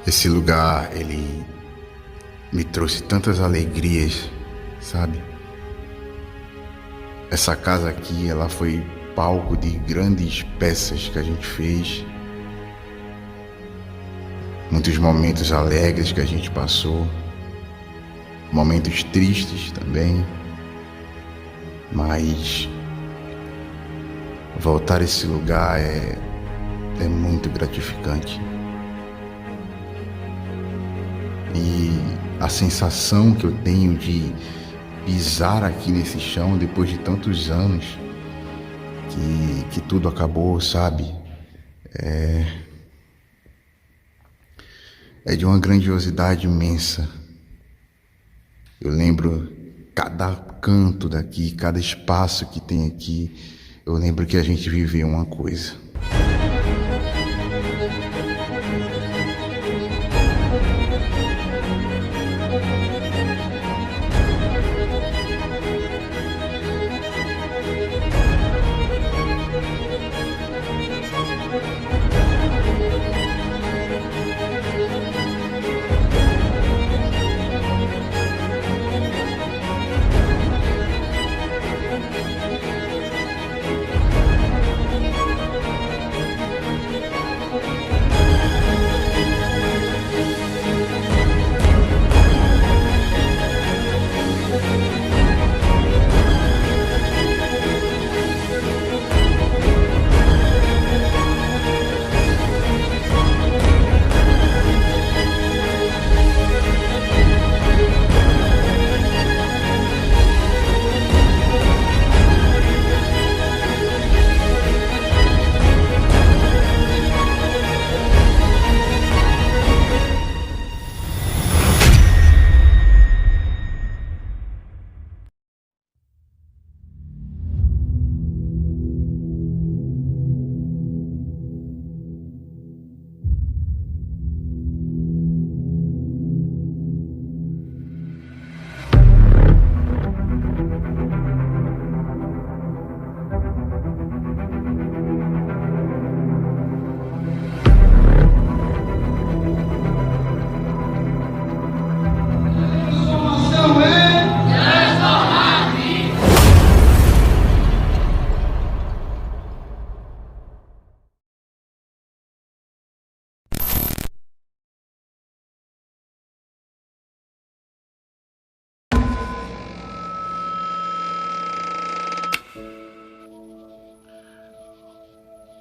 Esse lugar, ele me trouxe tantas alegrias, sabe? Essa casa aqui, ela foi palco de grandes peças que a gente fez. Muitos momentos alegres que a gente passou. Momentos tristes também. Mas voltar a esse lugar é muito gratificante. E a sensação que eu tenho de pisar aqui nesse chão depois de tantos anos que tudo acabou, sabe? É de uma grandiosidade imensa. Eu lembro cada canto daqui, cada espaço que tem aqui. Eu lembro que a gente viveu uma coisa.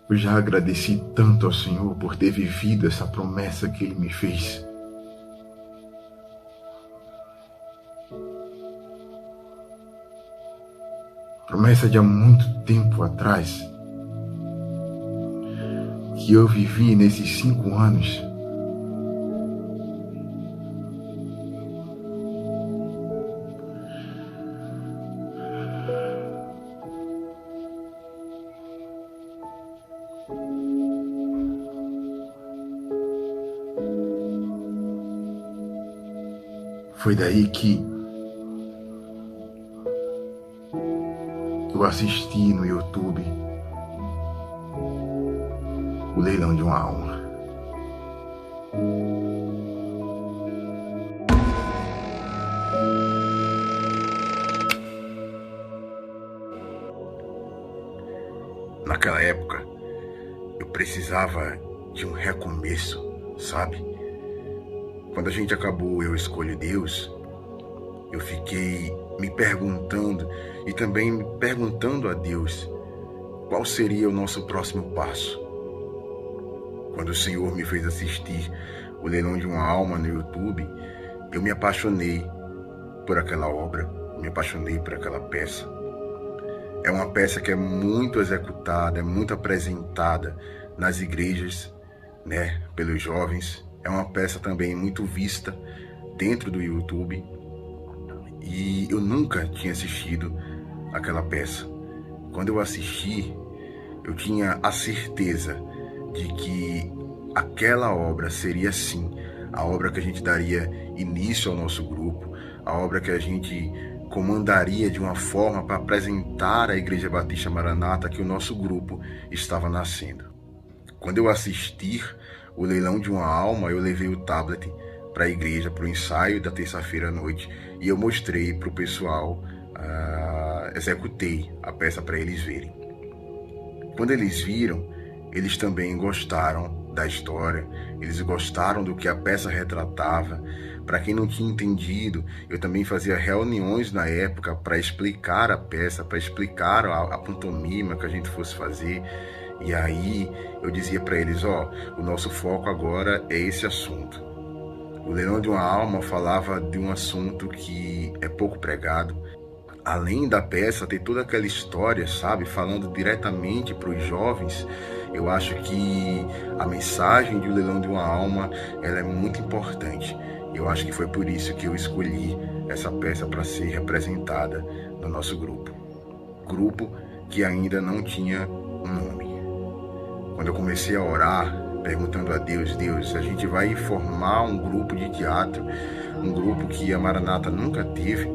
Eu já agradeci tanto ao Senhor por ter vivido essa promessa que Ele me fez. Promessa de há muito tempo atrás, que eu vivi nesses 5 anos. Foi daí que eu assisti no YouTube o leilão de uma alma. Naquela época, eu precisava de um recomeço, sabe? Quando a gente acabou Eu Escolho Deus, eu fiquei me perguntando e também me perguntando a Deus qual seria o nosso próximo passo. Quando o Senhor me fez assistir o leilão de uma alma no YouTube, eu me apaixonei por aquela obra, me apaixonei por aquela peça. É uma peça que é muito executada, é muito apresentada nas igrejas, né, pelos jovens. É uma peça também muito vista dentro do YouTube. E eu nunca tinha assistido aquela peça. Quando eu assisti, eu tinha a certeza de que aquela obra seria sim a obra que a gente daria início ao nosso grupo, a obra que a gente comandaria de uma forma para apresentar à Igreja Batista Maranata que o nosso grupo estava nascendo. Quando eu assistir o leilão de uma alma, eu levei o tablet para a igreja, para o ensaio da terça-feira à noite, e eu mostrei para o pessoal, executei a peça para eles verem. Quando eles viram, eles também gostaram da história, eles gostaram do que a peça retratava. Para quem não tinha entendido, eu também fazia reuniões na época para explicar a peça, para explicar a pantomima que a gente fosse fazer. E aí eu dizia para eles, o nosso foco agora é esse assunto. O Leilão de uma Alma falava de um assunto que é pouco pregado. Além da peça ter toda aquela história, sabe, falando diretamente para os jovens, eu acho que a mensagem de O Leilão de uma Alma, ela é muito importante. Eu acho que foi por isso que eu escolhi essa peça para ser representada no nosso grupo. Grupo que ainda não tinha um nome. Quando eu comecei a orar, perguntando a Deus, a gente vai formar um grupo de teatro, um grupo que a Maranata nunca teve,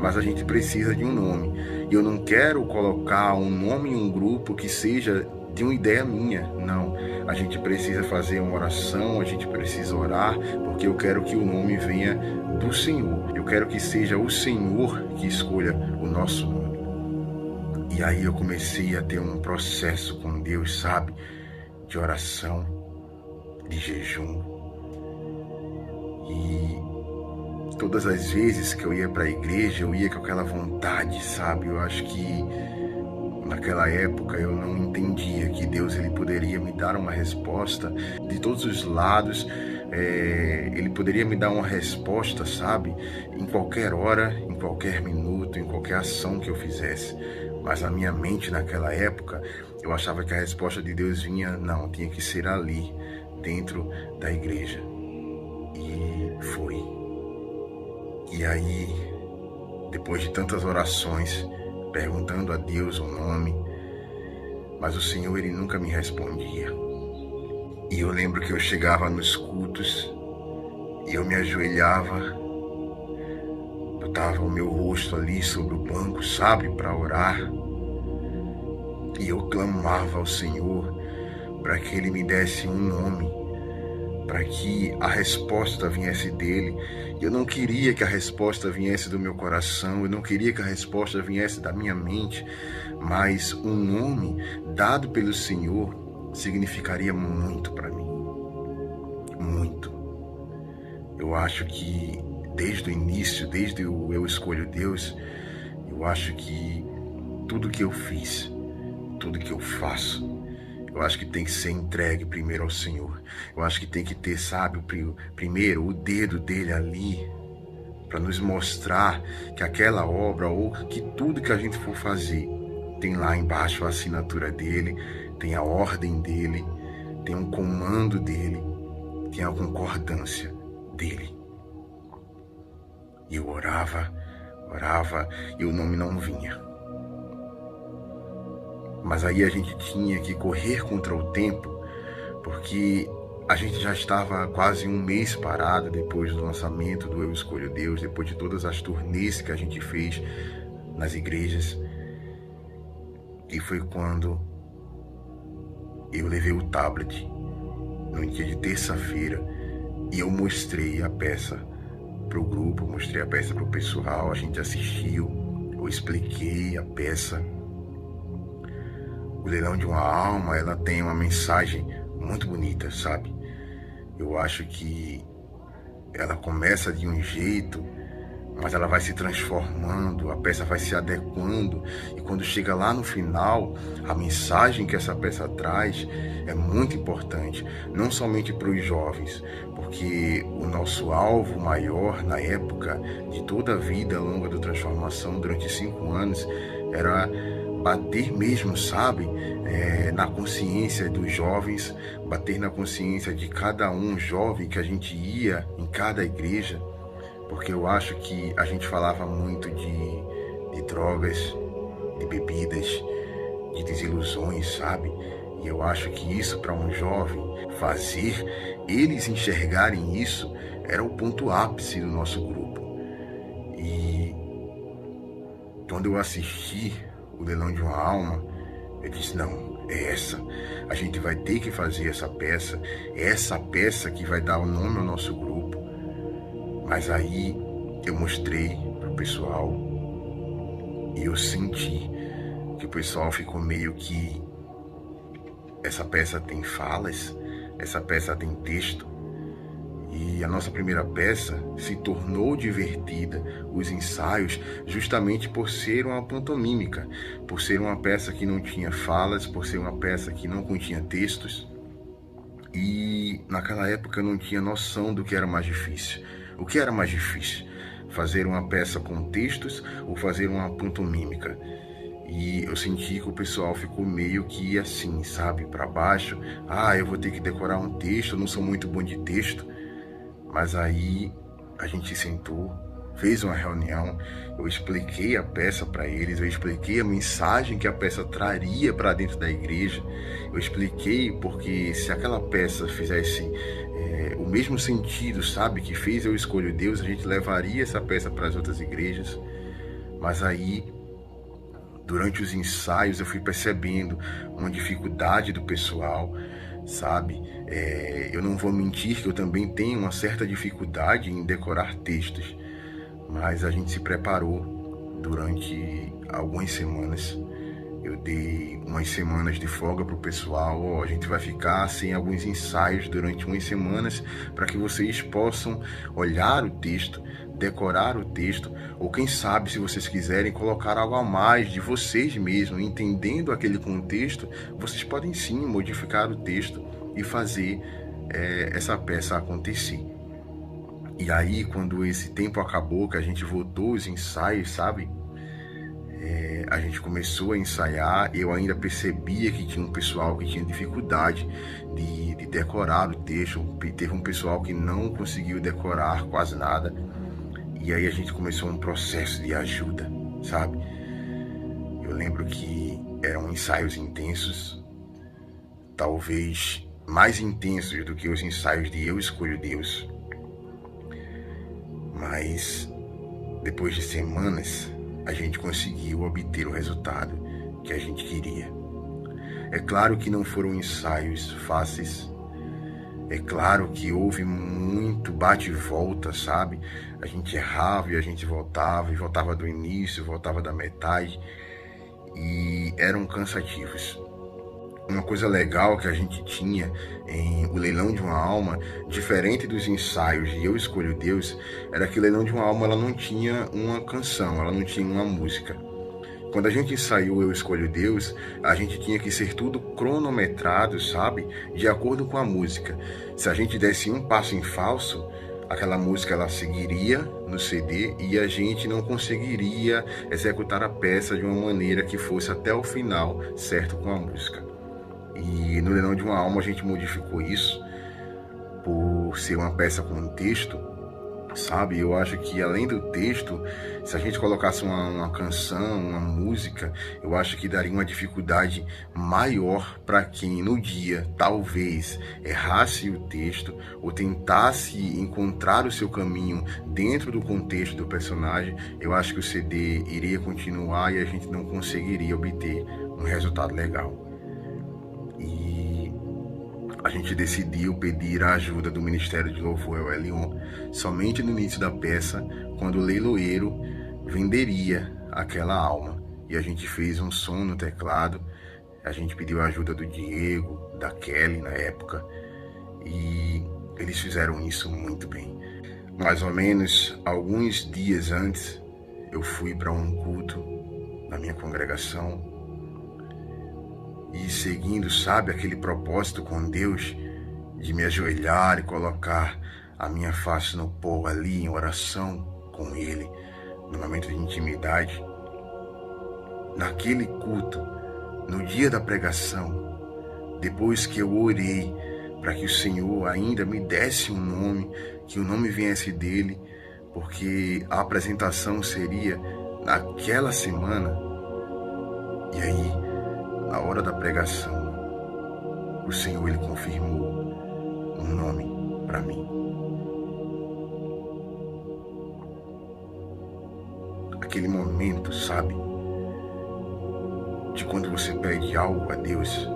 mas a gente precisa de um nome. E eu não quero colocar um nome em um grupo que seja de uma ideia minha, não. A gente precisa fazer uma oração, a gente precisa orar, porque eu quero que o nome venha do Senhor. Eu quero que seja o Senhor que escolha o nosso nome. E aí eu comecei a ter um processo com Deus, sabe? De oração, de jejum. E todas as vezes que eu ia para a igreja, eu ia com aquela vontade, sabe? Eu acho que naquela época eu não entendia que Deus ele poderia me dar uma resposta de todos os lados. Ele poderia me dar uma resposta, sabe? Em qualquer hora, em qualquer minuto, em qualquer ação que eu fizesse. Mas a minha mente naquela época, eu achava que a resposta de Deus não, tinha que ser ali, dentro da igreja. E foi. E aí, depois de tantas orações, perguntando a Deus o nome, mas o Senhor ele nunca me respondia. E eu lembro que eu chegava nos cultos e eu me ajoelhava, botava o meu rosto ali sobre o banco, sabe, para orar. E eu clamava ao Senhor para que Ele me desse um nome, para que a resposta viesse dEle. Eu não queria que a resposta viesse do meu coração, eu não queria que a resposta viesse da minha mente, mas um nome dado pelo Senhor significaria muito para mim. Muito. Eu acho que desde o início, desde o Eu Escolho Deus, eu acho que tudo que eu fiz, tudo que eu faço, eu acho que tem que ser entregue primeiro ao Senhor. Eu acho que tem que ter, sabe, primeiro o dedo dele ali, para nos mostrar que aquela obra ou que tudo que a gente for fazer tem lá embaixo a assinatura dele, tem a ordem dele, tem um comando dele, tem a concordância dele. E eu orava e o nome não vinha. Mas aí a gente tinha que correr contra o tempo, porque a gente já estava quase um mês parado depois do lançamento do Eu Escolho Deus, depois de todas as turnês que a gente fez nas igrejas. E foi quando eu levei o tablet no dia de terça-feira e eu mostrei a peça para o grupo, mostrei a peça para o pessoal, a gente assistiu, eu expliquei a peça. O Leilão de uma Alma, ela tem uma mensagem muito bonita, sabe? Eu acho que ela começa de um jeito, mas ela vai se transformando, a peça vai se adequando, e quando chega lá no final, a mensagem que essa peça traz é muito importante, não somente para os jovens, porque o nosso alvo maior na época de toda a vida longa da transformação, durante 5 anos, era bater mesmo, sabe, na consciência dos jovens, bater na consciência de cada um jovem que a gente ia em cada igreja, porque eu acho que a gente falava muito de drogas, de bebidas, de desilusões, sabe? E eu acho que isso para um jovem fazer, eles enxergarem isso, era o ponto ápice do nosso grupo. E quando eu assisti O Leilão de uma Alma, Eu disse, não, é essa. A gente vai ter que fazer essa peça. É essa peça que vai dar o nome ao nosso grupo. Mas aí eu mostrei pro pessoal e eu senti que o pessoal ficou meio que... Essa peça tem falas, essa peça tem texto. E a nossa primeira peça se tornou divertida, os ensaios, justamente por ser uma pantomímica, por ser uma peça que não tinha falas, por ser uma peça que não continha textos. E naquela época eu não tinha noção do que era mais difícil. O que era mais difícil? Fazer uma peça com textos ou fazer uma pantomímica? E eu senti que o pessoal ficou meio que assim, sabe, para baixo. Ah, eu vou ter que decorar um texto, eu não sou muito bom de texto. Mas aí a gente sentou, fez uma reunião, eu expliquei a peça para eles, eu expliquei a mensagem que a peça traria para dentro da igreja, eu expliquei porque se aquela peça fizesse o mesmo sentido, sabe, que fez Eu Escolho Deus, a gente levaria essa peça para as outras igrejas. Mas aí, durante os ensaios, eu fui percebendo uma dificuldade do pessoal, sabe? Eu não vou mentir que eu também tenho uma certa dificuldade em decorar textos, mas a gente se preparou durante algumas semanas. Eu dei umas semanas de folga para o pessoal. A gente vai ficar sem alguns ensaios durante umas semanas para que vocês possam olhar o texto, decorar o texto, ou quem sabe, se vocês quiserem colocar algo a mais de vocês mesmos, entendendo aquele contexto, vocês podem sim modificar o texto e fazer essa peça acontecer. E aí, quando esse tempo acabou, que a gente voltou os ensaios, sabe? A gente começou a ensaiar, eu ainda percebia que tinha um pessoal que tinha dificuldade de decorar o texto, teve um pessoal que não conseguiu decorar quase nada, e aí a gente começou um processo de ajuda, sabe? Eu lembro que eram ensaios intensos, talvez mais intensos do que os ensaios de Eu Escolho Deus, mas depois de semanas, a gente conseguiu obter o resultado que a gente queria. É claro que não foram ensaios fáceis. É claro que houve muito bate e volta, sabe? A gente errava e a gente voltava, e voltava do início, voltava da metade. E eram cansativos. Uma coisa legal que a gente tinha em O Leilão de uma Alma, diferente dos ensaios de Eu Escolho Deus, era que o Leilão de uma Alma ela não tinha uma canção, ela não tinha uma música. Quando a gente ensaiou Eu Escolho Deus, a gente tinha que ser tudo cronometrado, sabe? De acordo com a música. Se a gente desse um passo em falso, aquela música ela seguiria no CD e a gente não conseguiria executar a peça de uma maneira que fosse até o final certo com a música. E no Leilão de uma Alma a gente modificou isso por ser uma peça com texto, sabe? Eu acho que além do texto, se a gente colocasse uma canção, uma música, eu acho que daria uma dificuldade maior para quem no dia talvez errasse o texto ou tentasse encontrar o seu caminho dentro do contexto do personagem. Eu acho que o CD iria continuar e a gente não conseguiria obter um resultado legal. E a gente decidiu pedir a ajuda do Ministério de Louvor El Elyon somente no início da peça, quando o leiloeiro venderia aquela alma. E a gente fez um som no teclado, a gente pediu a ajuda do Diego, da Kelly na época, e eles fizeram isso muito bem. Mais ou menos alguns dias antes, eu fui para um culto na minha congregação, e seguindo, sabe, aquele propósito com Deus de me ajoelhar e colocar a minha face no pó ali em oração com Ele, no momento de intimidade. Naquele culto, no dia da pregação, depois que eu orei para que o Senhor ainda me desse um nome, que o nome viesse dele, porque a apresentação seria naquela semana, e aí, na hora da pregação, o Senhor ele confirmou um nome para mim. Aquele momento, sabe, de quando você pede algo a Deus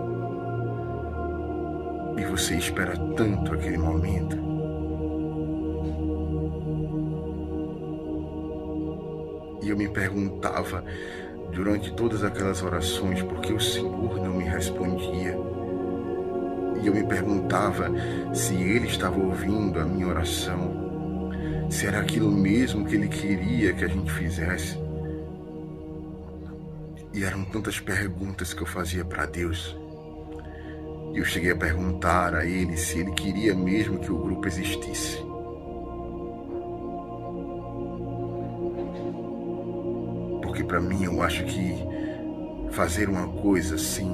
e você espera tanto aquele momento. E eu me perguntava durante todas aquelas orações por que o Senhor não me respondia. E eu me perguntava se Ele estava ouvindo a minha oração, se era aquilo mesmo que Ele queria que a gente fizesse. E eram tantas perguntas que eu fazia para Deus. E eu cheguei a perguntar a Ele se Ele queria mesmo que o grupo existisse. Porque para mim eu acho que fazer uma coisa sem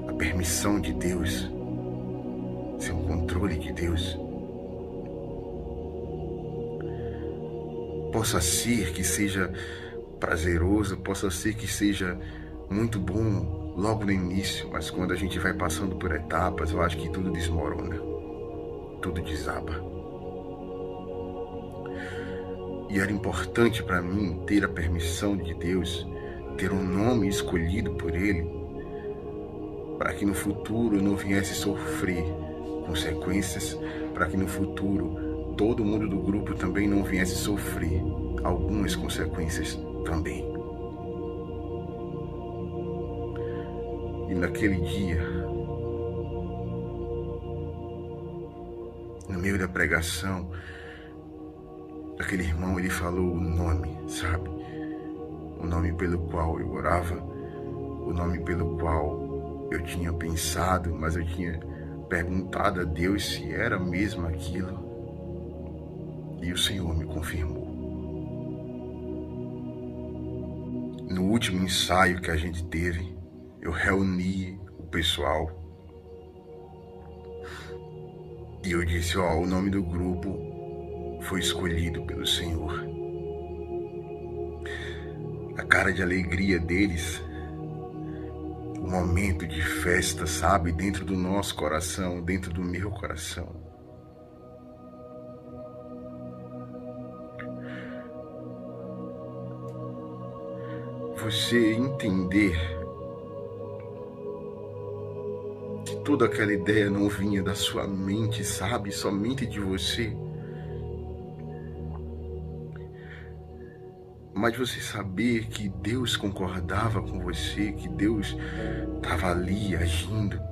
a permissão de Deus, sem o controle de Deus, possa ser que seja prazeroso, possa ser que seja muito bom logo no início, mas quando a gente vai passando por etapas, eu acho que tudo desmorona, tudo desaba. E era importante para mim ter a permissão de Deus, ter um nome escolhido por Ele, para que no futuro eu não viesse sofrer consequências, para que no futuro todo mundo do grupo também não viesse sofrer algumas consequências também. E naquele dia, no meio da pregação, aquele irmão, ele falou o nome, sabe? O nome pelo qual eu orava, o nome pelo qual eu tinha pensado, mas eu tinha perguntado a Deus se era mesmo aquilo. E o Senhor me confirmou. No último ensaio que a gente teve, eu reuni o pessoal e eu disse, o nome do grupo foi escolhido pelo Senhor. A cara de alegria deles, o momento de festa, sabe, dentro do nosso coração, dentro do meu coração. Você entender que toda aquela ideia não vinha da sua mente, sabe, somente de você. Mas você saber que Deus concordava com você, que Deus estava ali agindo.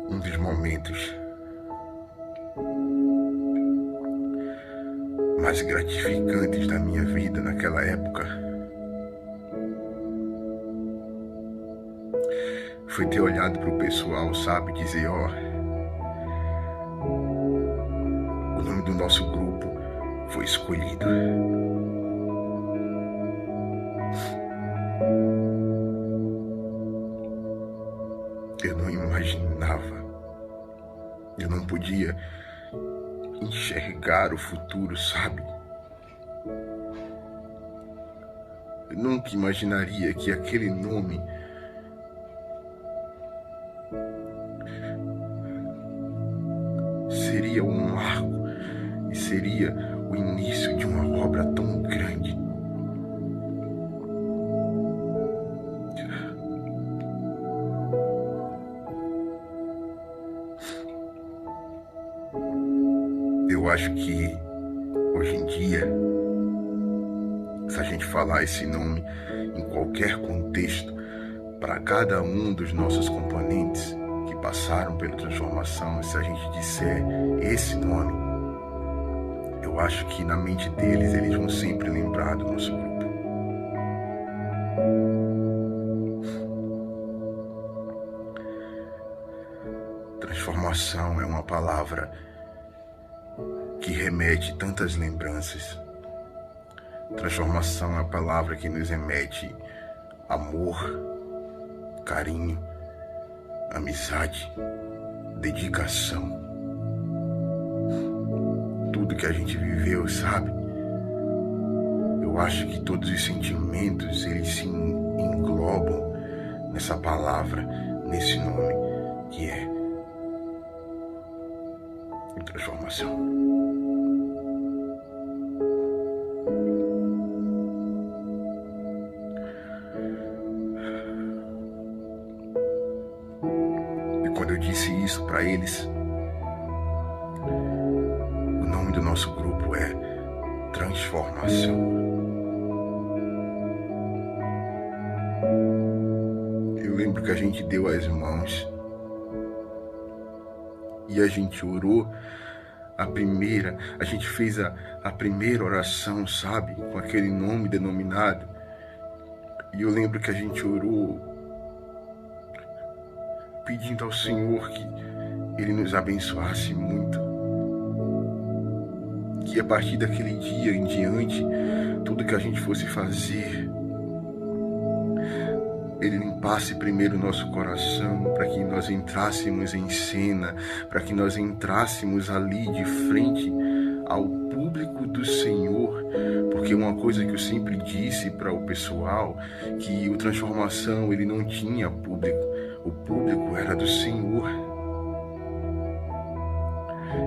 Um dos momentos mais gratificantes da minha vida naquela época foi ter olhado para o pessoal, sabe, dizer, o nome do nosso grupo foi escolhido. Eu não imaginava, eu não podia enxergar o futuro, sabe? Eu nunca imaginaria que aquele nome seria um marco e seria o início de uma obra tão grande. Eu acho que hoje em dia, se a gente falar esse nome em qualquer contexto, para cada um dos nossos componentes que passaram pela transformação, se a gente disser esse nome, eu acho que na mente deles eles vão sempre lembrar do nosso grupo. Transformação é uma palavra que remete tantas lembranças. Transformação é a palavra que nos remete amor, carinho, amizade, dedicação, tudo que a gente viveu, sabe? Eu acho que todos os sentimentos, eles se englobam nessa palavra, nesse nome, que é transformação. E quando eu disse isso para eles, o nome do nosso grupo é Transformação. Eu lembro que a gente deu as mãos e a gente orou a gente fez a primeira oração, sabe? Com aquele nome denominado. E eu lembro que a gente orou pedindo ao Senhor que Ele nos abençoasse muito. Que a partir daquele dia em diante, tudo que a gente fosse fazer, Ele limpasse primeiro o nosso coração, para que nós entrássemos em cena, para que nós entrássemos ali de frente ao público do Senhor, porque uma coisa que eu sempre disse para o pessoal, que o Transformação, ele não tinha público, o público era do Senhor.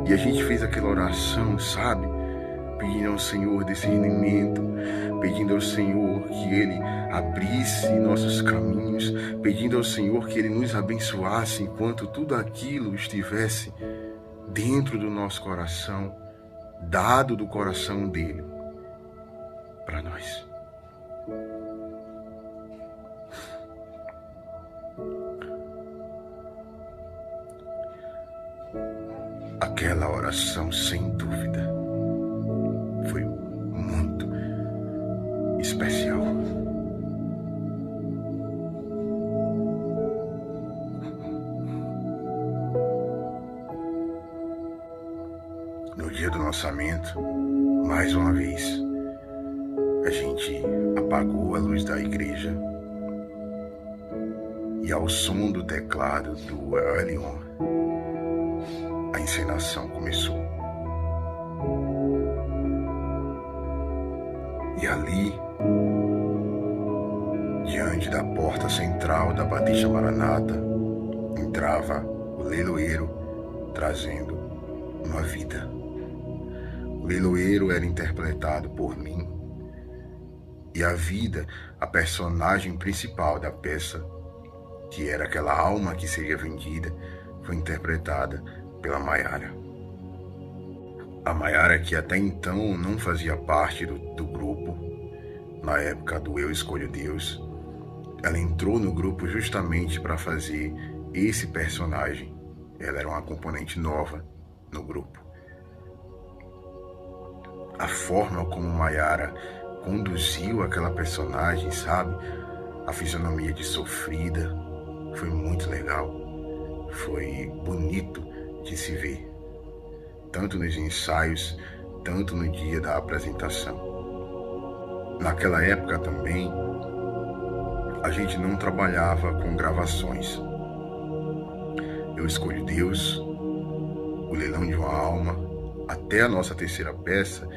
E a gente fez aquela oração, sabe? Pedindo ao Senhor discernimento, pedindo ao Senhor que Ele abrisse nossos caminhos, pedindo ao Senhor que Ele nos abençoasse enquanto tudo aquilo estivesse dentro do nosso coração, dado do coração dEle para nós. Aquela oração, sem dúvida, foi muito especial. No dia do lançamento, mais uma vez, a gente apagou a luz da igreja e, ao som do teclado do Elion, a encenação começou. E ali, diante da porta central da Batista Maranata, entrava o leiloeiro trazendo uma vida. O leiloeiro era interpretado por mim e a vida, a personagem principal da peça, que era aquela alma que seria vendida, foi interpretada pela Maiara. A Maiara, que até então não fazia parte do grupo, na época do Eu Escolho Deus, ela entrou no grupo justamente para fazer esse personagem. Ela era uma componente nova no grupo. A forma como Maiara conduziu aquela personagem, sabe? A fisionomia de sofrida, foi muito legal. Foi bonito de se ver, tanto nos ensaios, tanto no dia da apresentação. Naquela época também, a gente não trabalhava com gravações. Eu Escolho Deus, O Leilão de uma Alma, até a nossa terceira peça,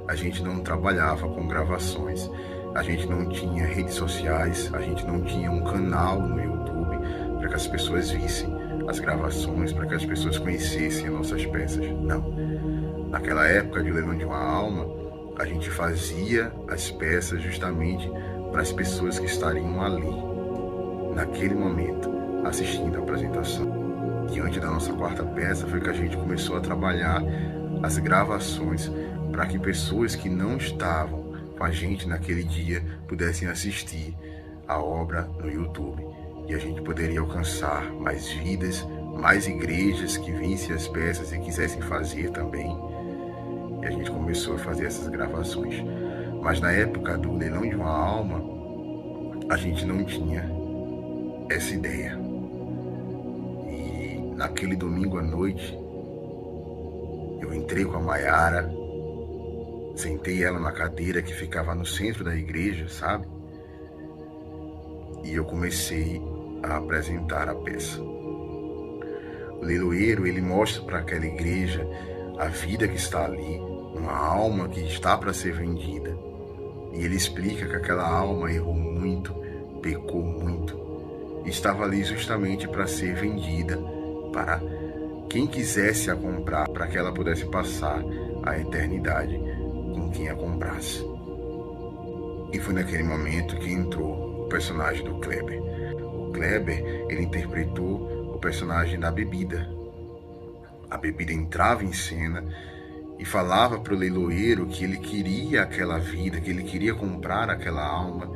a gente não trabalhava com gravações. A gente não tinha redes sociais, a gente não tinha um canal no YouTube para que as pessoas vissem as gravações, para que as pessoas conhecessem as nossas peças. Não. Naquela época de Leilão de uma Alma, a gente fazia as peças justamente para as pessoas que estariam ali, naquele momento, assistindo a apresentação. Diante da nossa quarta peça foi que a gente começou a trabalhar as gravações para que pessoas que não estavam com a gente naquele dia pudessem assistir a obra no YouTube. E a gente poderia alcançar mais vidas, mais igrejas que vissem as peças e quisessem fazer também. E a gente começou a fazer essas gravações. Mas na época do Leilão de uma Alma, a gente não tinha essa ideia. E naquele domingo à noite, eu entrei com a Maiara, sentei ela na cadeira que ficava no centro da igreja, sabe? E eu comecei a apresentar a peça. O leiloeiro, ele mostra para aquela igreja a vida que está ali, uma alma que está para ser vendida. E ele explica que aquela alma errou muito, pecou muito, e estava ali justamente para ser vendida para quem quisesse a comprar, para que ela pudesse passar a eternidade com quem a comprasse. E foi naquele momento que entrou o personagem do Kleber. O Kleber, ele interpretou o personagem da bebida. A bebida entrava em cena e falava para o leiloeiro que ele queria aquela vida, que ele queria comprar aquela alma,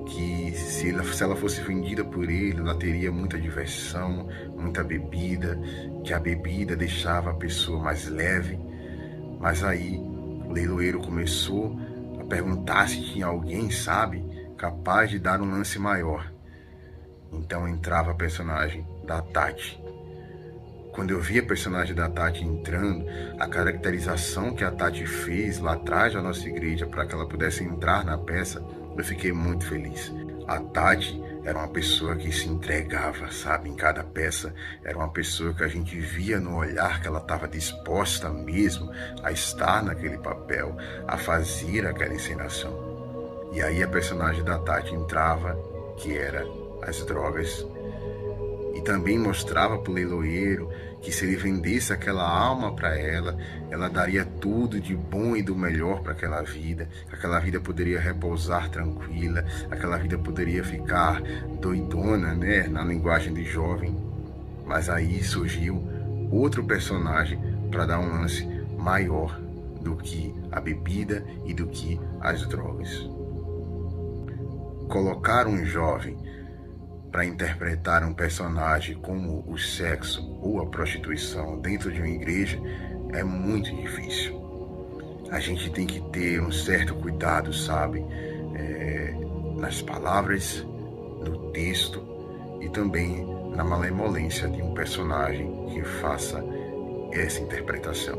que se ela fosse vendida por ele, ela teria muita diversão, muita bebida, que a bebida deixava a pessoa mais leve. Mas aí o leiloeiro começou a perguntar se tinha alguém, sabe, capaz de dar um lance maior. Então entrava a personagem da Tati. Quando eu vi a personagem da Tati entrando, a caracterização que a Tati fez lá atrás da nossa igreja para que ela pudesse entrar na peça, eu fiquei muito feliz. A Tati era uma pessoa que se entregava, sabe, em cada peça. Era uma pessoa que a gente via no olhar que ela estava disposta mesmo a estar naquele papel, a fazer aquela encenação. E aí a personagem da Tati entrava, que era as drogas, e também mostrava para o leiloeiro que se ele vendesse aquela alma para ela, ela daria tudo de bom e do melhor para aquela vida poderia repousar tranquila, aquela vida poderia ficar doidona, né, na linguagem de jovem. Mas aí surgiu outro personagem para dar um lance maior do que a bebida e do que as drogas. Colocar um jovem para interpretar um personagem como o sexo ou a prostituição dentro de uma igreja é muito difícil. A gente tem que ter um certo cuidado, sabe? Nas palavras, no texto e também na malemolência de um personagem que faça essa interpretação.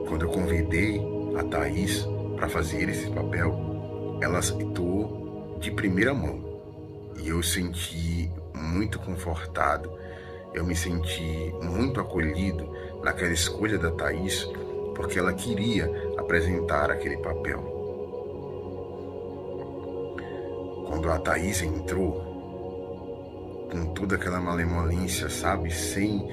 Quando eu convidei a Thaís para fazer esse papel, ela aceitou de primeira mão. E eu senti muito confortado, eu me senti muito acolhido naquela escolha da Thaís, porque ela queria apresentar aquele papel. Quando a Thaís entrou, com toda aquela malemolência, sabe, sem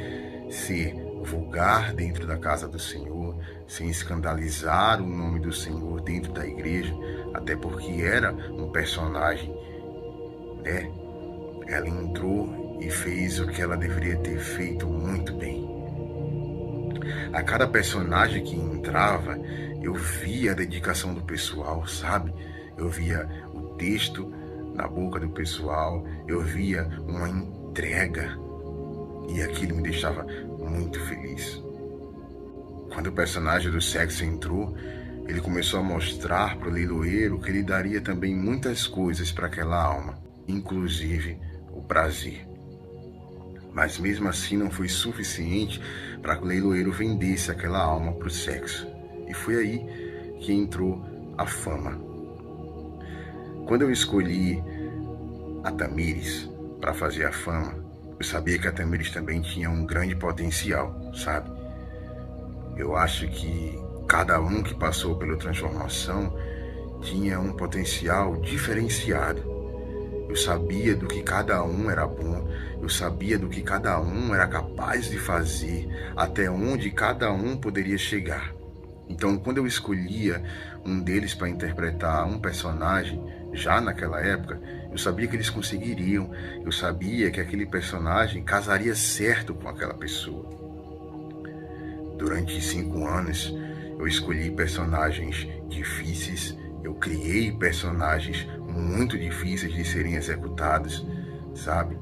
ser vulgar dentro da casa do Senhor, sem escandalizar o nome do Senhor dentro da igreja, até porque era um personagem, né? Ela entrou e fez o que ela deveria ter feito muito bem. A cada personagem que entrava, eu via a dedicação do pessoal, sabe? Eu via o texto na boca do pessoal, eu via uma entrega, e aquilo me deixava muito feliz. Quando o personagem do sexo entrou, ele começou a mostrar para o leiloeiro que ele daria também muitas coisas para aquela alma, inclusive o prazer. Mas mesmo assim não foi suficiente para que o leiloeiro vendesse aquela alma para o sexo. E foi aí que entrou a fama. Quando eu escolhi a Tamires para fazer a fama, eu sabia que a Tamires também tinha um grande potencial, sabe? Eu acho que cada um que passou pela transformação tinha um potencial diferenciado. Eu sabia do que cada um era bom, eu sabia do que cada um era capaz de fazer, até onde cada um poderia chegar. Então, quando eu escolhia um deles para interpretar um personagem, já naquela época, eu sabia que eles conseguiriam, eu sabia que aquele personagem casaria certo com aquela pessoa. Durante 5 anos, eu escolhi personagens difíceis, eu criei personagens muito difíceis de serem executados, sabe?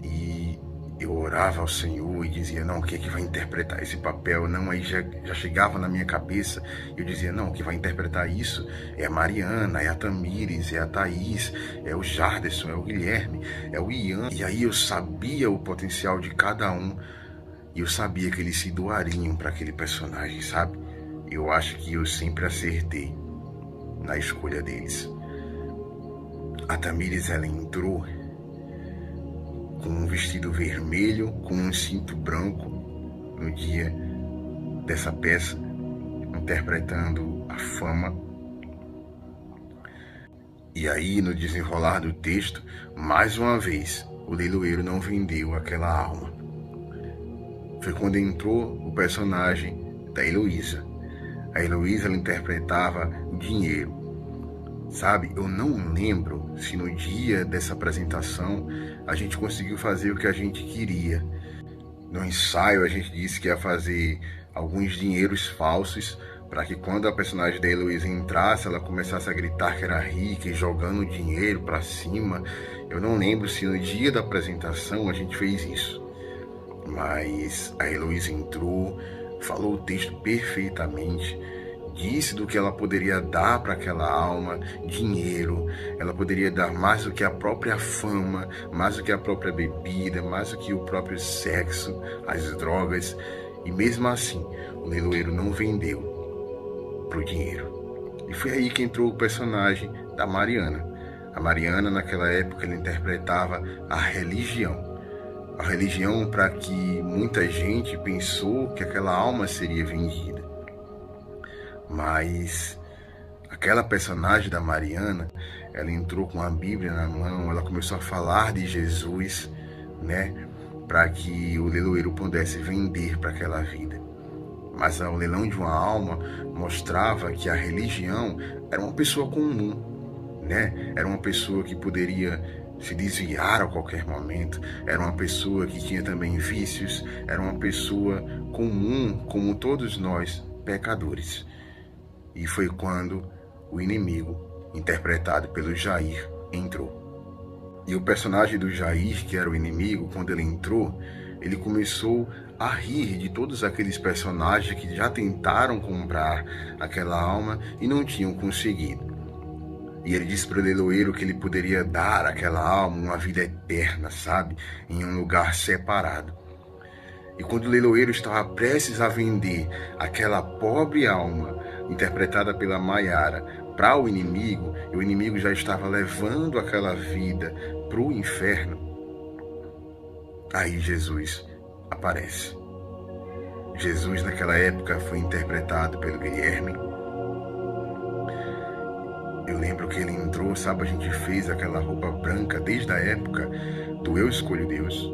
E eu orava ao Senhor e dizia, não, quem é que vai interpretar esse papel? Não, aí já chegava na minha cabeça, eu dizia, não, o que vai interpretar isso é a Mariana, é a Tamires, é a Thaís, é o Jarderson, é o Guilherme, é o Ian. E aí eu sabia o potencial de cada um e eu sabia que eles se doariam para aquele personagem, sabe? Eu acho que eu sempre acertei na escolha deles. A Tamires, ela entrou com um vestido vermelho, com um cinto branco, no dia dessa peça, interpretando a fama. E aí, no desenrolar do texto, mais uma vez, o leiloeiro não vendeu aquela alma. Foi quando entrou o personagem da Heloísa. A Heloísa, ela interpretava dinheiro. Sabe, eu não lembro se no dia dessa apresentação a gente conseguiu fazer o que a gente queria. No ensaio a gente disse que ia fazer alguns dinheiros falsos para que quando a personagem da Heloísa entrasse, ela começasse a gritar que era rica e jogando dinheiro para cima. Eu não lembro se no dia da apresentação a gente fez isso. Mas a Heloísa entrou, falou o texto perfeitamente, disse do que ela poderia dar para aquela alma, dinheiro, ela poderia dar mais do que a própria fama, mais do que a própria bebida, mais do que o próprio sexo, as drogas, e mesmo assim o leiloeiro não vendeu pro dinheiro. E foi aí que entrou o personagem da Mariana. A Mariana, naquela época, ela interpretava a religião para que muita gente pensou que aquela alma seria vendida. Mas aquela personagem da Mariana, ela entrou com a Bíblia na mão, ela começou a falar de Jesus, né, para que o leiloeiro pudesse vender para aquela vida. Mas o leilão de uma alma mostrava que a religião era uma pessoa comum, né? Era uma pessoa que poderia se desviar a qualquer momento, era uma pessoa que tinha também vícios, era uma pessoa comum, como todos nós, pecadores. E foi quando o inimigo, interpretado pelo Jair, entrou. E o personagem do Jair, que era o inimigo, quando ele entrou, ele começou a rir de todos aqueles personagens que já tentaram comprar aquela alma e não tinham conseguido. E ele disse para o leiloeiro que ele poderia dar àquela alma uma vida eterna, sabe? Em um lugar separado. E quando o leiloeiro estava prestes a vender aquela pobre alma, interpretada pela Maiara, para o inimigo, e o inimigo já estava levando aquela vida para o inferno, aí Jesus aparece. Jesus naquela época foi interpretado pelo Guilherme. Eu lembro que ele entrou, sabe, a gente fez aquela roupa branca desde a época do Eu Escolho Deus.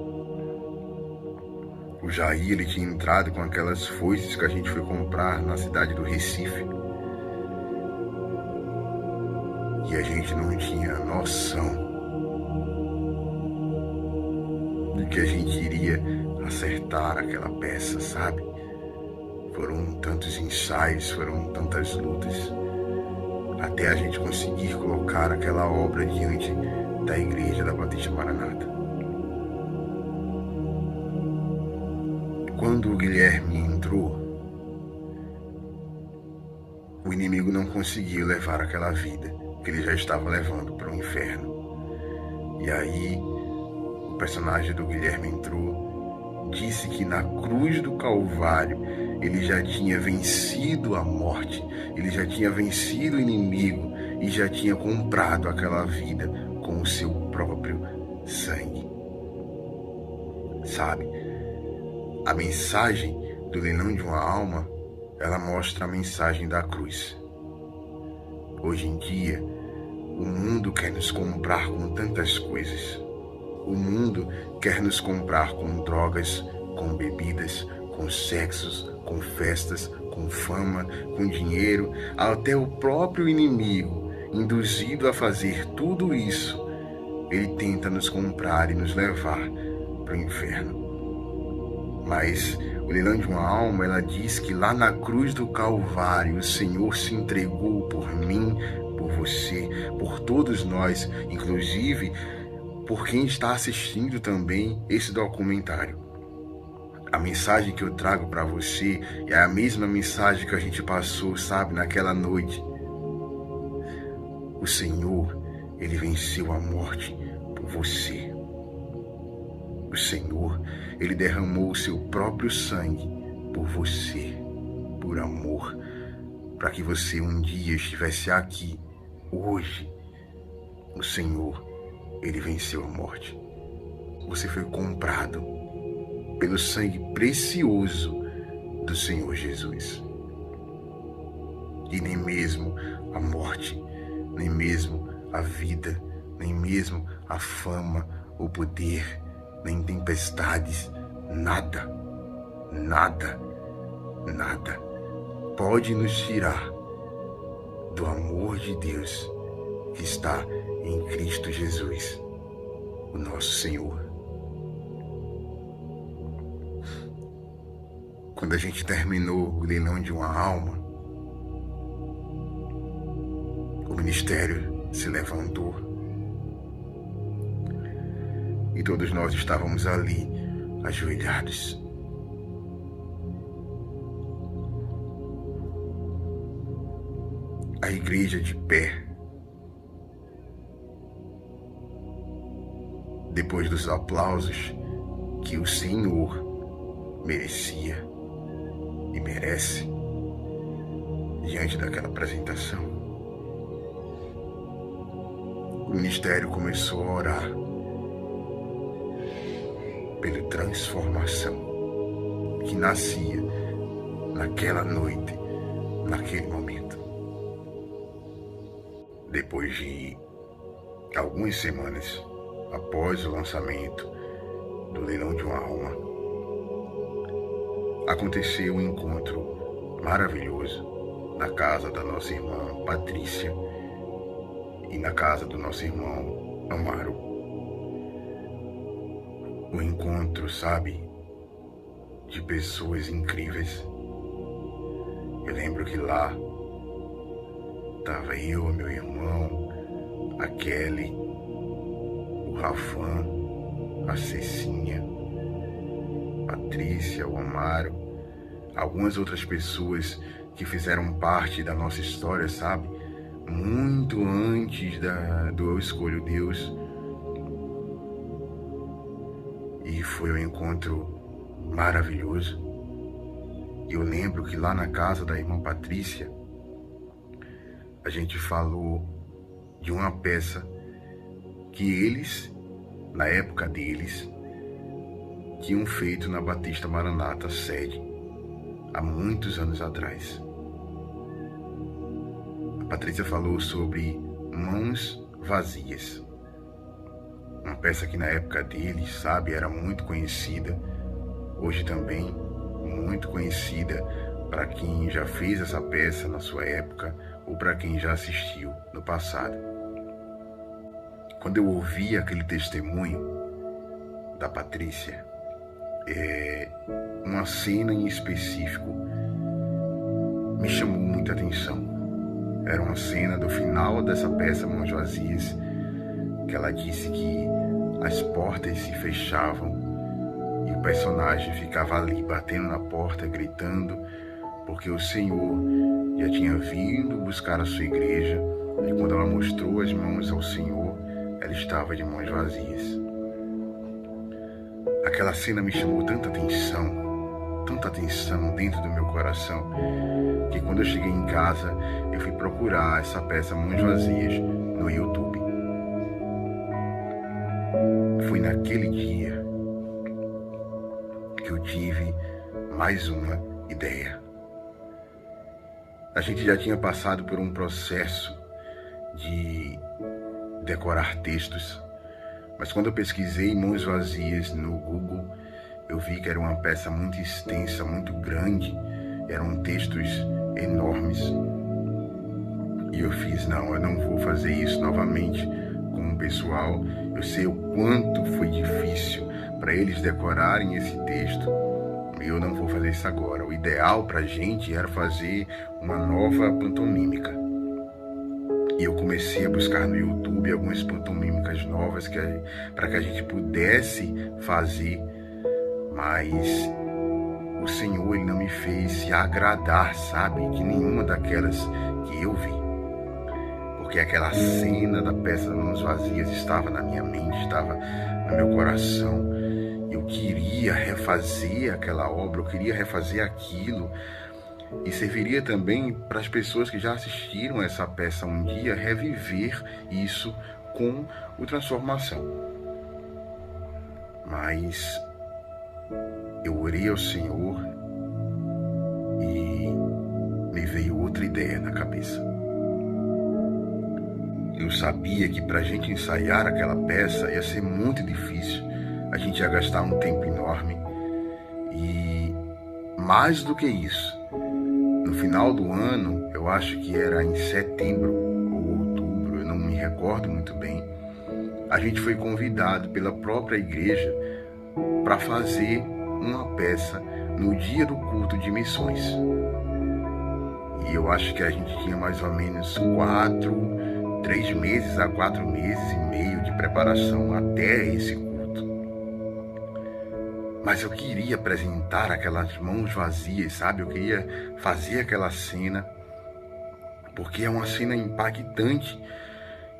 O Jair, ele tinha entrado com aquelas foices que a gente foi comprar na cidade do Recife. E a gente não tinha noção do que a gente iria acertar aquela peça, sabe? Foram tantos ensaios, foram tantas lutas, até a gente conseguir colocar aquela obra diante da Igreja da Batista Maranata. Quando o Guilherme entrou, o inimigo não conseguiu levar aquela vida que ele já estava levando para o inferno. E aí, o personagem do Guilherme entrou, disse que na cruz do Calvário ele já tinha vencido a morte, ele já tinha vencido o inimigo e já tinha comprado aquela vida com o seu próprio sangue. Sabe? A mensagem do leilão de uma alma, ela mostra a mensagem da cruz. Hoje em dia, o mundo quer nos comprar com tantas coisas. O mundo quer nos comprar com drogas, com bebidas, com sexos, com festas, com fama, com dinheiro. Até o próprio inimigo, induzido a fazer tudo isso, ele tenta nos comprar e nos levar para o inferno. Mas o leilão de uma alma, ela diz que lá na cruz do Calvário o Senhor se entregou por mim, por você, por todos nós, inclusive por quem está assistindo também esse documentário. A mensagem que eu trago para você é a mesma mensagem que a gente passou, sabe, naquela noite. O Senhor, ele venceu a morte por você. O Senhor, ele derramou o seu próprio sangue por você, por amor, para que você um dia estivesse aqui, hoje. O Senhor, ele venceu a morte. Você foi comprado pelo sangue precioso do Senhor Jesus. E nem mesmo a morte, nem mesmo a vida, nem mesmo a fama, o poder, nem tempestades, nada, nada, nada pode nos tirar do amor de Deus que está em Cristo Jesus, o nosso Senhor. Quando a gente terminou o leilão de uma alma, o ministério se levantou e todos nós estávamos ali, ajoelhados. A igreja de pé. Depois dos aplausos que o Senhor merecia e merece diante daquela apresentação, o ministério começou a orar pela transformação que nascia naquela noite, naquele momento. Depois de algumas semanas após o lançamento do leilão de uma alma, aconteceu um encontro maravilhoso na casa da nossa irmã Patrícia e na casa do nosso irmão Amaro. Um encontro, sabe, de pessoas incríveis. Eu lembro que lá estava eu, meu irmão, a Kelly, o Rafan, a Cecinha, Patrícia, o Amaro, algumas outras pessoas que fizeram parte da nossa história, sabe? Muito antes do Eu Escolho Deus. E foi um encontro maravilhoso. Eu lembro que lá na casa da irmã Patrícia, a gente falou de uma peça que eles, na época deles, tinham feito na Batista Maranata sede, há muitos anos atrás. A Patrícia falou sobre Mãos Vazias, uma peça que na época deles, sabe, era muito conhecida, hoje também muito conhecida para quem já fez essa peça na sua época ou para quem já assistiu no passado. Quando eu ouvi aquele testemunho da Patrícia, uma cena em específico me chamou muita atenção. Era uma cena do final dessa peça Mãos Vazias, que ela disse que as portas se fechavam e o personagem ficava ali batendo na porta, gritando, porque o Senhor já tinha vindo buscar a sua igreja e quando ela mostrou as mãos ao Senhor, ela estava de mãos vazias. Aquela cena me chamou tanta atenção dentro do meu coração, que quando eu cheguei em casa, eu fui procurar essa peça Mãos Vazias no YouTube. Foi naquele dia que eu tive mais uma ideia. A gente já tinha passado por um processo de decorar textos, mas quando eu pesquisei Mãos Vazias no Google, eu vi que era uma peça muito extensa, muito grande, eram textos enormes. E eu fiz, não, eu não vou fazer isso novamente com o pessoal. Eu sei o quanto foi difícil para eles decorarem esse texto. Eu não vou fazer isso agora. O ideal para a gente era fazer uma nova pantomímica. E eu comecei a buscar no YouTube algumas pantomímicas novas para que a gente pudesse fazer, mas o Senhor, Ele não me fez se agradar, sabe, de nenhuma daquelas que eu vi. Porque aquela cena da peça Mãos Vazias estava na minha mente, estava no meu coração. Eu queria refazer aquela obra, eu queria refazer aquilo. E serviria também para as pessoas que já assistiram essa peça um dia reviver isso com o Transformação. Mas eu orei ao Senhor e me veio outra ideia na cabeça. Eu sabia que para a gente ensaiar aquela peça ia ser muito difícil, a gente ia gastar um tempo enorme e, mais do que isso, no final do ano, eu acho que era em setembro ou outubro, eu não me recordo muito bem, a gente foi convidado pela própria igreja para fazer uma peça no dia do culto de missões. E eu acho que a gente tinha mais ou menos 3 meses a 4 meses e meio de preparação até esse culto. Mas eu queria apresentar aquelas mãos vazias, sabe? Eu queria fazer aquela cena, porque é uma cena impactante.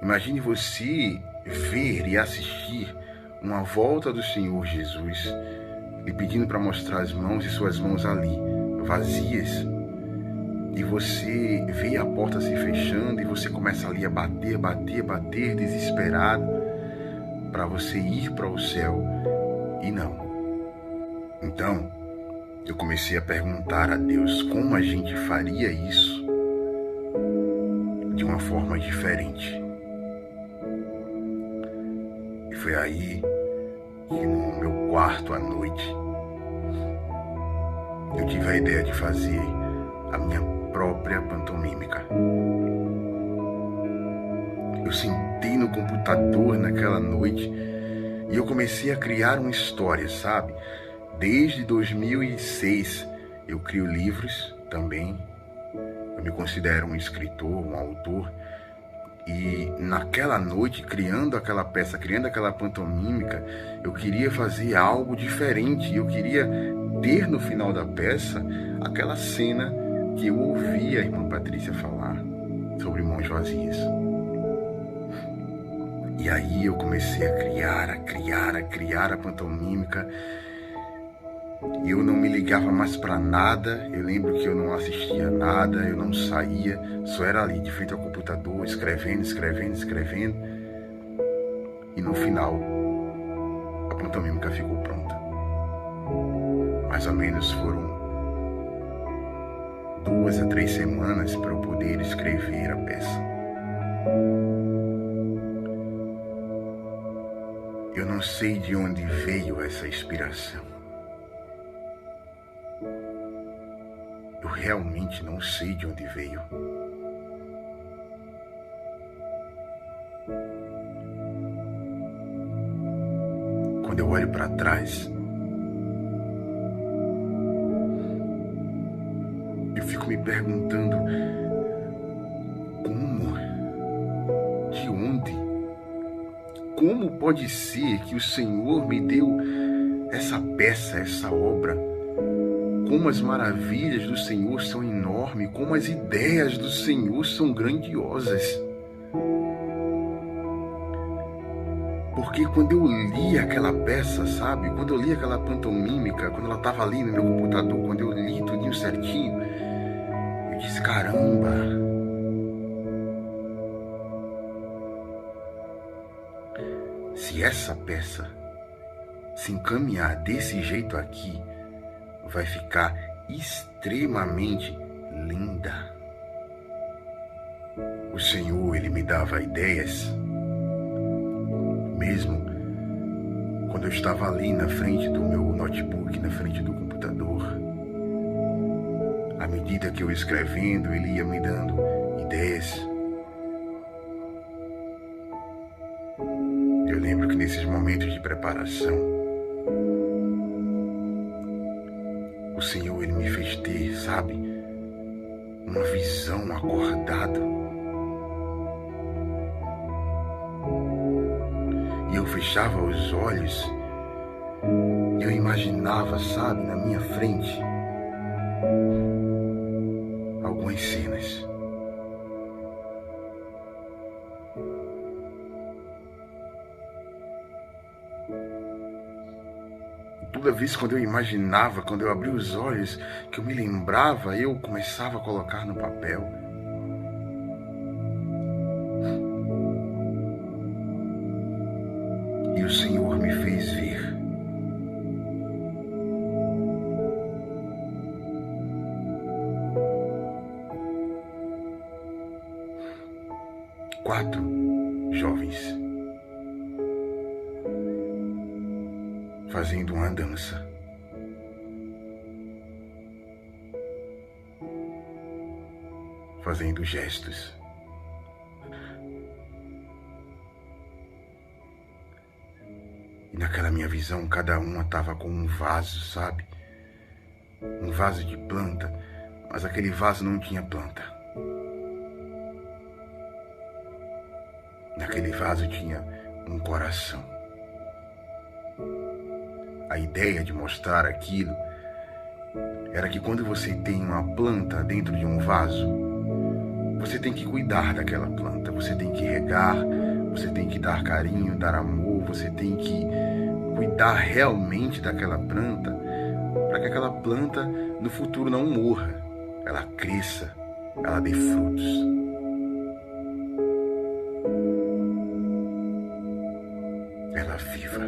Imagine você ver e assistir uma volta do Senhor Jesus, lhe pedindo para mostrar as mãos e suas mãos ali, vazias. E você vê a porta se fechando e você começa ali a bater, desesperado, para você ir para o céu. E não. Então, eu comecei a perguntar a Deus como a gente faria isso de uma forma diferente. E foi aí que no meu quarto à noite, eu tive a ideia de fazer a minha própria pantomímica. Eu sentei no computador naquela noite e eu comecei a criar uma história, sabe? Desde 2006 eu crio livros também. Eu me considero um escritor, um autor. E naquela noite, criando aquela peça, criando aquela pantomímica, eu queria fazer algo diferente. Eu queria ter no final da peça aquela cena que eu ouvi a irmã Patrícia falar sobre mãos vazias. E aí eu comecei a criar a pantomímica. E eu não me ligava mais para nada. Eu lembro que eu não assistia nada, eu não saía, só era ali de frente ao computador, escrevendo. E no final, a pantomímica ficou pronta. Mais ou menos foram 2 a 3 semanas para eu poder escrever a peça. Eu não sei de onde veio essa inspiração. Eu realmente não sei de onde veio. Quando eu olho para trás, eu fico me perguntando como, de onde, como pode ser que o Senhor me deu essa peça, essa obra? Como as maravilhas do Senhor são enormes, como as ideias do Senhor são grandiosas. Porque quando eu li aquela peça, sabe? Quando eu li aquela pantomímica, quando ela estava ali no meu computador, quando eu li tudinho certinho, eu disse, caramba! Se essa peça se encaminhar desse jeito aqui, vai ficar extremamente linda. O Senhor, Ele me dava ideias, mesmo quando eu estava ali na frente do meu notebook, na frente do computador. À medida que eu ia escrevendo, Ele ia me dando ideias. Eu lembro que nesses momentos de preparação, o Senhor, Ele me fez ter, sabe, uma visão acordada. E eu fechava os olhos e eu imaginava, sabe, na minha frente, algumas cenas. Toda vez quando eu imaginava, quando eu abria os olhos, que eu me lembrava, eu começava a colocar no papel. E o Senhor me fez ver 4 jovens fazendo uma dança. Fazendo gestos. E naquela minha visão, cada uma estava com um vaso, sabe? Um vaso de planta, mas aquele vaso não tinha planta. Naquele vaso tinha um coração. A ideia de mostrar aquilo era que quando você tem uma planta dentro de um vaso, você tem que cuidar daquela planta, você tem que regar, você tem que dar carinho, dar amor, você tem que cuidar realmente daquela planta, para que aquela planta no futuro não morra, ela cresça, ela dê frutos. Ela viva.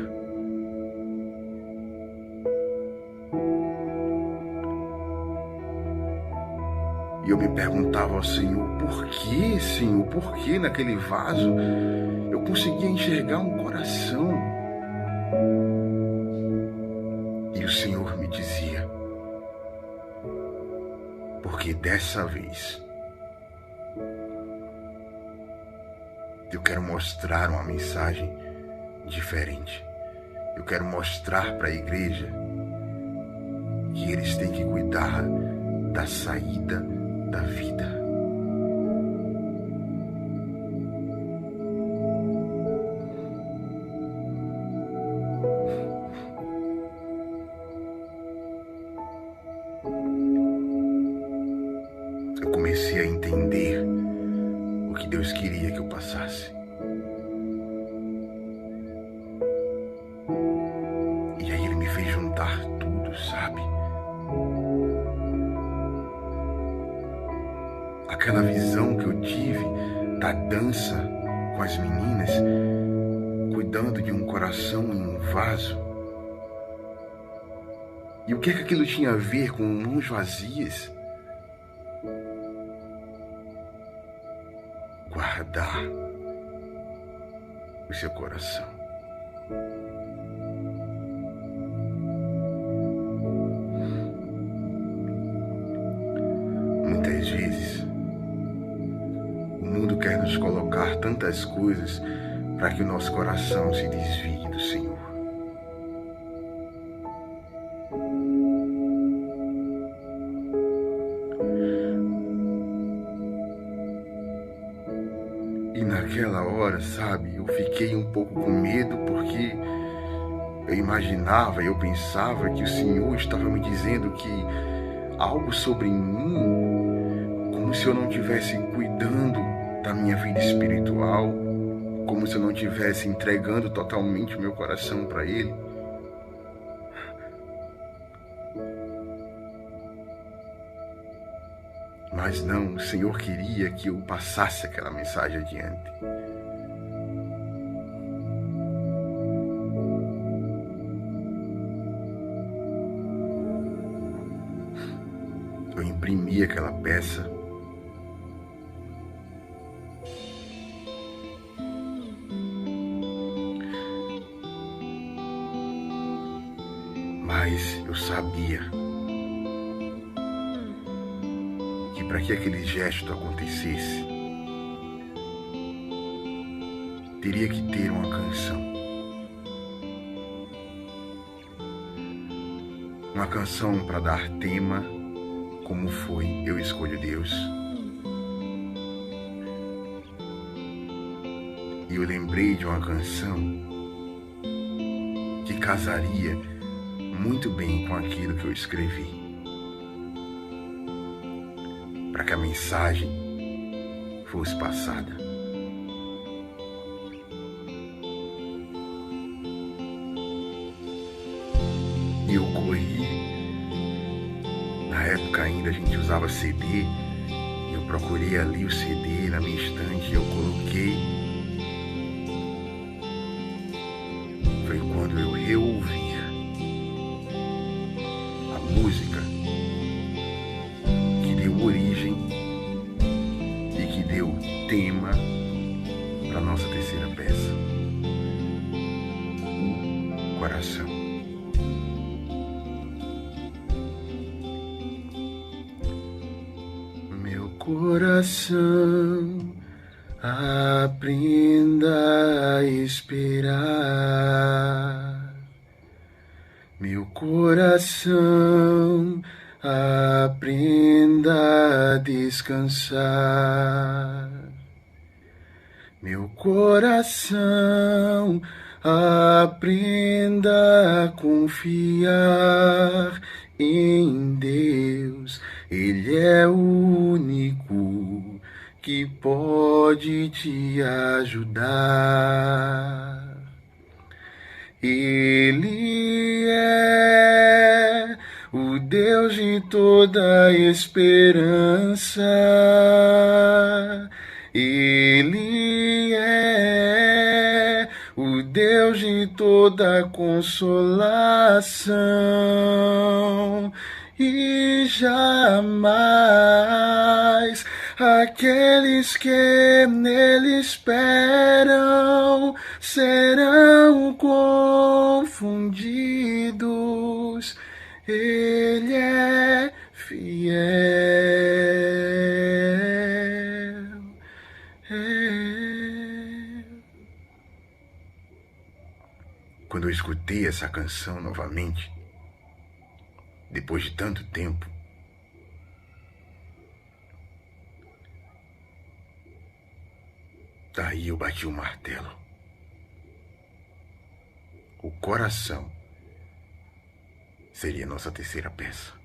E eu me perguntava ao Senhor, por que, Senhor? Por que naquele vaso eu conseguia enxergar um coração? E o Senhor me dizia, porque dessa vez eu quero mostrar uma mensagem diferente. Eu quero mostrar para a igreja que eles têm que cuidar da saída da vida. Eu comecei a entender o que Deus queria que eu passasse. E aí Ele me fez juntar tudo, sabe? Aquela visão que eu tive da dança com as meninas, cuidando de um coração em um vaso. E o que é que aquilo tinha a ver com mãos vazias? Guardar o seu coração. Muitas vezes o mundo quer nos colocar tantas coisas para que o nosso coração se desvie do Senhor. E naquela hora, sabe, eu fiquei um pouco com medo porque eu imaginava, eu pensava que o Senhor estava me dizendo que algo sobre mim, como se eu não estivesse cuidando da minha vida espiritual, como se eu não estivesse entregando totalmente o meu coração para Ele. Mas não, o Senhor queria que eu passasse aquela mensagem adiante. Eu imprimi aquela peça. Mas eu sabia que para que aquele gesto acontecesse, teria que ter uma canção. Uma canção para dar tema, como foi Eu Escolho Deus. E eu lembrei de uma canção que casaria muito bem com aquilo que eu escrevi, para que a mensagem fosse passada. E eu corri, na época ainda a gente usava CD, eu procurei ali o CD na minha estante e eu coloquei. Foi quando eu reouvi a música que deu origem e que deu tema coração, aprenda a esperar. Meu coração, aprenda a descansar. Meu coração, aprenda a confiar em Deus. Ele é o único que pode te ajudar. Ele é o Deus de toda esperança. Ele é o Deus de toda consolação. E jamais aqueles que nele esperam serão confundidos. Ele é fiel. Quando eu escutei essa canção novamente, depois de tanto tempo, daí eu bati o martelo. O coração seria nossa terceira peça.